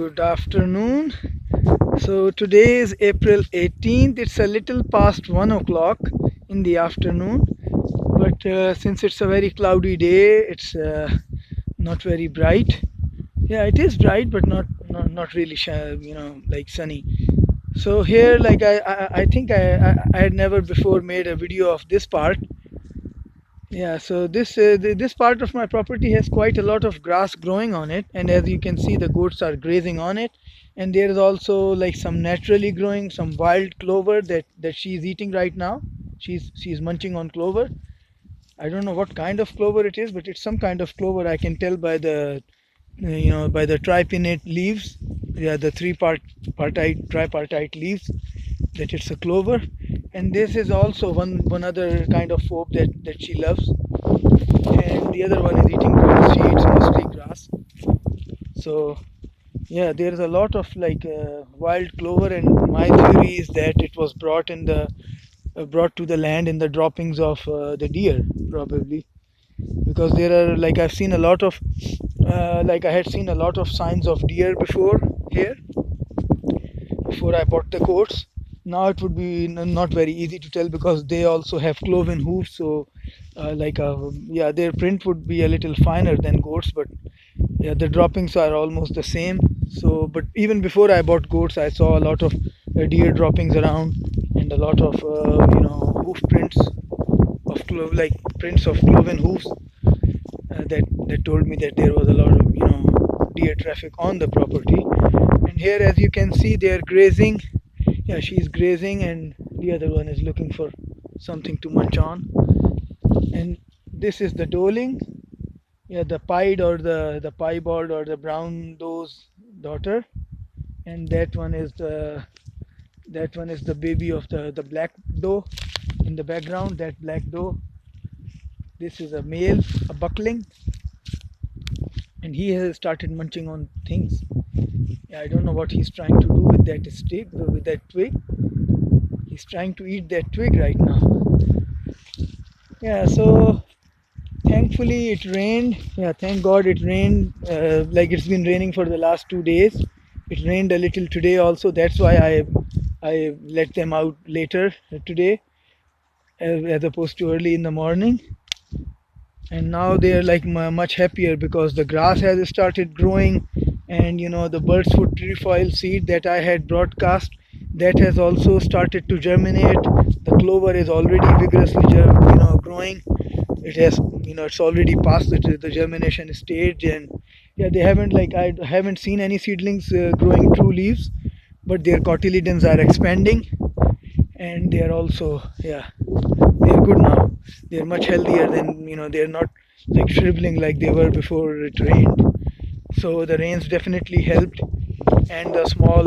Good afternoon. So today is April 18th. It's a little past 1 o'clock in the afternoon, but since it's a very cloudy day, it's not very bright. Yeah, it is bright, but not really, like sunny. So here, like I think I had never before made a video of this part. Yeah, so this part of my property has quite a lot of grass growing on it, and as you can see, the goats are grazing on it. And there is also like some naturally growing, some wild clover that she's eating right now. She's munching on clover. I don't know what kind of clover it is, but it's some kind of clover. I can tell by the by the tripinnate leaves. Yeah, the tripartite leaves, that it's a clover. And this is also one other kind of hope that she loves, and the other one is eating grass. She eats mostly grass. So yeah, there is a lot of like wild clover, and my theory is that it was brought to the land in the droppings of the deer, probably, because there are, like, I've seen a lot of like I had seen a lot of signs of deer before here, before I bought the goats. Now it would be not very easy to tell because they also have cloven hooves. So yeah, their print would be a little finer than goats, but yeah, the droppings are almost the same. So, but even before I bought goats, I saw a lot of deer droppings around, and a lot of hoof prints of like prints of cloven hooves, that told me that there was a lot of deer traffic on the property. And here, as you can see, they are grazing. Yeah, she's grazing, and the other one is looking for something to munch on. And this is the doeling. Yeah, the pied, or the piebald, or the brown doe's daughter. And that one is the baby of the black doe in the background. That black doe. This is a male, a buckling, and he has started munching on things. Yeah, I don't know what he's trying to do with that stick, with that twig. He's trying to eat that twig right now. Yeah, so thankfully it rained. Yeah, thank God it rained. Like, it's been raining for the last 2 days. It rained a little today also. That's why I let them out later today, as opposed to early in the morning. And now they are like much happier because the grass has started growing, and the birdsfoot trefoil seed that I had broadcast, that has also started to germinate. The clover is already vigorously growing. It has, it's already past the germination stage. And yeah, they haven't, like, I haven't seen any seedlings growing true leaves, but their cotyledons are expanding, and they are also, yeah, they're good now. They're much healthier than, they're not like shriveling like they were before it rained. So the rains definitely helped. And the small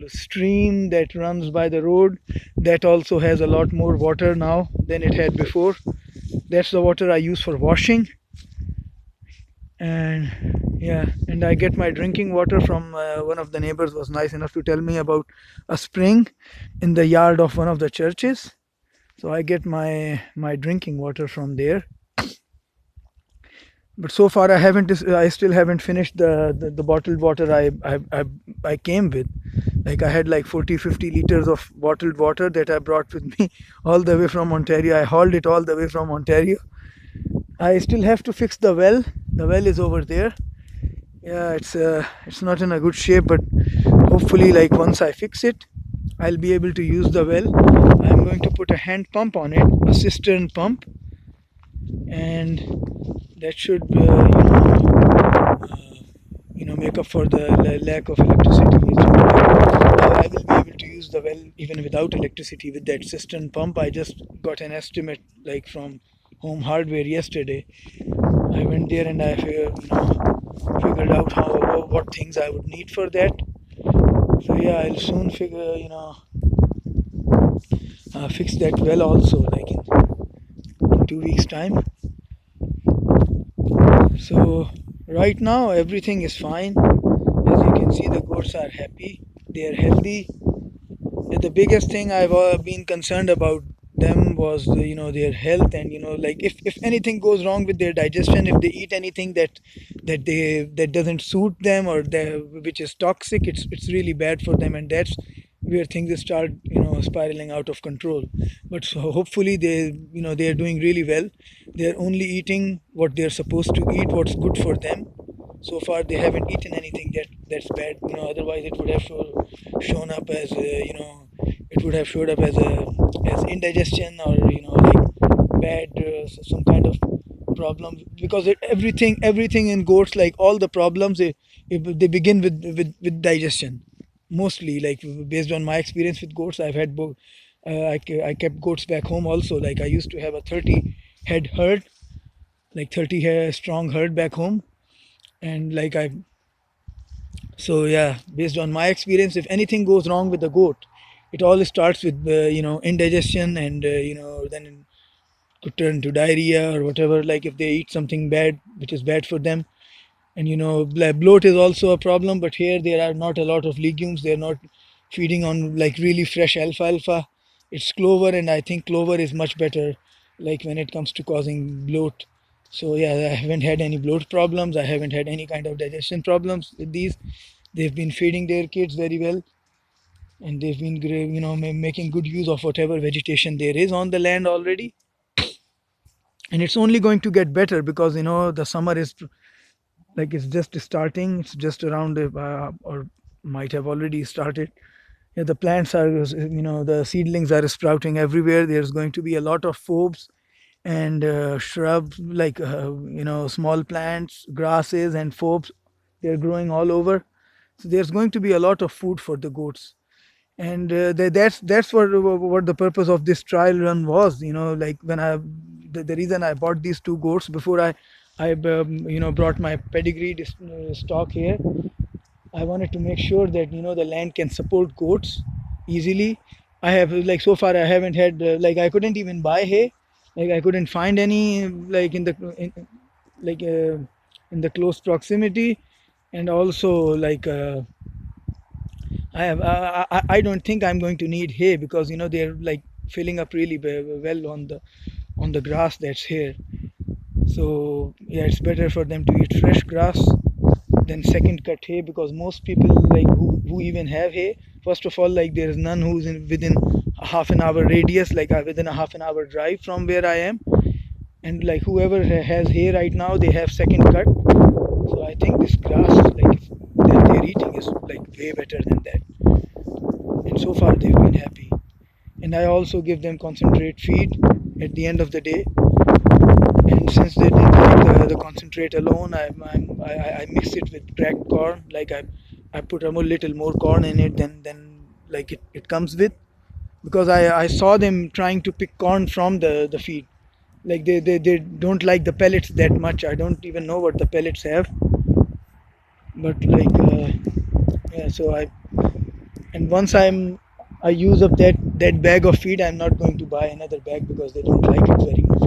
stream that runs by the road, that also has a lot more water now than it had before. That's the water I use for washing. And yeah, and I get my drinking water from one of the neighbors was nice enough to tell me about a spring in the yard of one of the churches. So I get my drinking water from there. But so far I still haven't finished the bottled water I came with. Like, I had like 40-50 liters of bottled water that I brought with me all the way from Ontario. I hauled it all the way from Ontario. I still have to fix the well. The well is over there. Yeah, it's not in a good shape, but hopefully, like, once I fix it, I'll be able to use the well. I'm going to put a hand pump on it, a cistern pump, and that should make up for the lack of electricity. I will be able to use the well even without electricity with that cistern pump. I just got an estimate, like, from Home Hardware yesterday. I went there and I figured out what things I would need for that. So yeah, I'll soon fix that well also, like in 2 weeks time. So right now everything is fine. As you can see, the goats are happy, they are healthy. The biggest thing I've been concerned about them was their health, and like if anything goes wrong with their digestion, if they eat anything that doesn't suit them, or which is toxic, it's really bad for them, and that's where things start spiraling out of control. But so hopefully they're doing really well. They're only eating what they're supposed to eat, what's good for them. So far they haven't eaten anything that's bad. Otherwise it would have shown up as it would have showed up as indigestion, or like bad some kind of problem, because everything in goats, like all the problems, they begin with digestion mostly. Like based on my experience with goats, I've had both. I kept goats back home also. Like I used to have a 30 head herd, like 30 strong herd back home. And like I so yeah, based on my experience, if anything goes wrong with the goat, it all starts with indigestion, and then could turn to diarrhea or whatever, like if they eat something bad which is bad for them. And bloat is also a problem, but here there are not a lot of legumes. They're not feeding on like really fresh alfalfa. It's clover, and I think clover is much better, like when it comes to causing bloat. So yeah, I haven't had any bloat problems. I haven't had any kind of digestion problems with these. They've been feeding their kids very well, and they've been making good use of whatever vegetation there is on the land already. And it's only going to get better, because the summer is like it's just starting. It's just around or might have already started. Yeah, the plants are, the seedlings are sprouting everywhere. There's going to be a lot of forbs and shrubs, like small plants, grasses and forbs. They're growing all over. So there's going to be a lot of food for the goats. And that's what the purpose of this trial run was. Like when the reason I bought these two goats before I brought my pedigree stock here. I wanted to make sure that the land can support goats easily. I have, like, so far I haven't had like I couldn't even buy hay. Like I couldn't find any, like like in the close proximity. And also like I don't think I'm going to need hay, because they're like filling up really well on the grass that's here. So yeah, it's better for them to eat fresh grass than second cut hay, because most people, like who even have hay, first of all, like there's none who's within a half an hour radius, like within a half an hour drive from where I am. And like whoever has hay right now, they have second cut. So I think this grass, like that they're eating, is like way better than that. And so far they've been happy. And I also give them concentrate feed at the end of the day. And since they didn't like the concentrate alone, I mix it with cracked corn. Like I put a little more corn in it than like it comes with, because I saw them trying to pick corn from the feed. Like they don't like the pellets that much. I don't even know what the pellets have, but like yeah. So and once I use up that bag of feed, I'm not going to buy another bag, because they don't like it very much.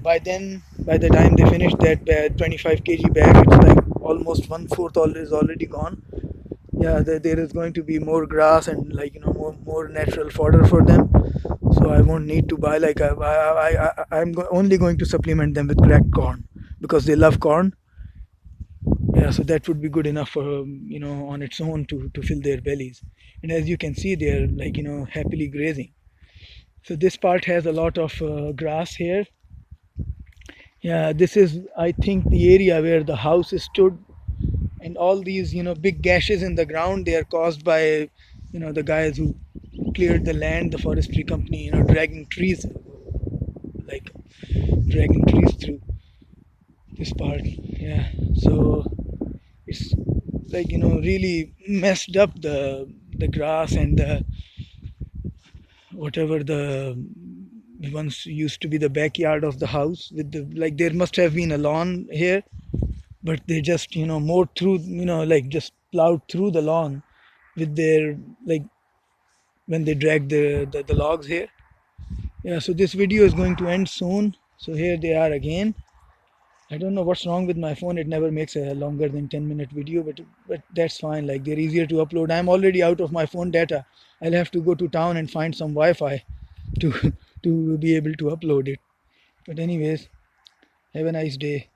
By the time they finish that 25 kg bag, it's like almost one fourth all is already gone. Yeah, there is going to be more grass, and like more natural fodder for them. So I won't need to buy, like only going to supplement them with cracked corn, because they love corn. Yeah, so that would be good enough for on its own to fill their bellies. And as you can see, they're like happily grazing. So this part has a lot of grass here. Yeah, this is, I think, the area where the house stood. And all these big gashes in the ground, they are caused by the guys who cleared the land, the forestry company, dragging trees, like dragging trees through this part. Yeah, so it's like really messed up the grass, and the whatever the once used to be the backyard of the house, with the, like, there must have been a lawn here, but they just mowed through, like just plowed through the lawn with their, like, when they drag the logs here. Yeah, so this video is going to end soon. So here they are again. I don't know what's wrong with my phone. It never makes a longer than 10-minute video, but that's fine. Like, they're easier to upload. I'm already out of my phone data. I'll have to go to town and find some Wi-Fi to to be able to upload it. But anyways, have a nice day.